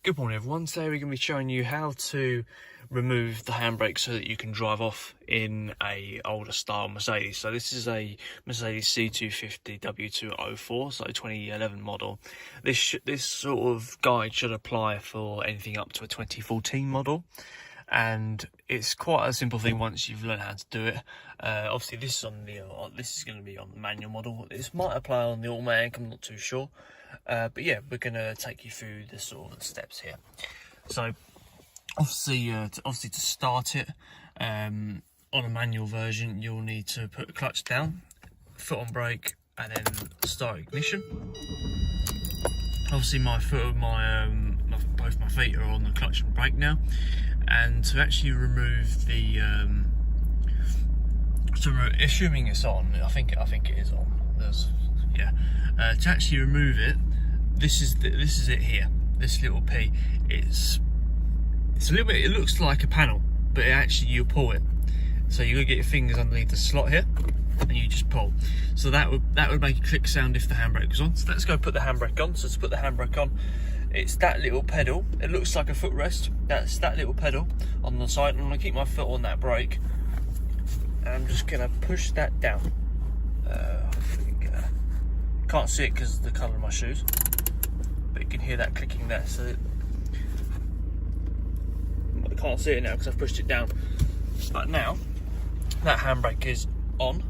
Good morning everyone, today we're going to be showing you how to remove the handbrake so that you can drive off in a older style Mercedes. So this is a Mercedes C W204, so 2011 model. This sort of guide should apply for anything up to a 2014 model, and it's quite a simple thing once you've learned how to do it. Obviously this is going to be on the manual model. This might apply on the automatic, I'm not too sure. But yeah, we're going to take you through the sort of steps here. So obviously to start it, on a manual version you'll need to put the clutch down, foot on brake, and then start ignition. Obviously both my feet are on the clutch and brake now, and to actually remove the assuming it's on, I think it is on. To actually remove it, this is it here. This little P, it's a little bit. It looks like a panel, but actually you pull it. So you're gonna get your fingers underneath the slot here, and you just pull. So that would make a click sound if the handbrake was on. So let's go put the handbrake on. So to put the handbrake on, it's that little pedal. It looks like a footrest. That's that little pedal on the side. I'm gonna keep my foot on that brake, and I'm just gonna push that down. Can't see it because of the colour of my shoes, but you can hear that clicking there. So I can't see it now because I've pushed it down. But now that handbrake is on.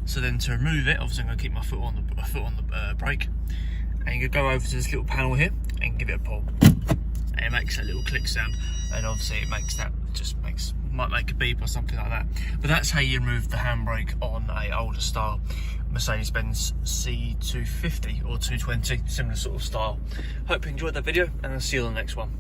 So then to remove it, obviously I'm going to keep my foot on the brake, and you can go over to this little panel here and give it a pull. And it makes that little click sound, and obviously it makes that might make a beep or something like that. But that's how you remove the handbrake on a older style Mercedes-Benz C250 or 220, similar sort of style. Hope you enjoyed that video, and I'll see you on the next one.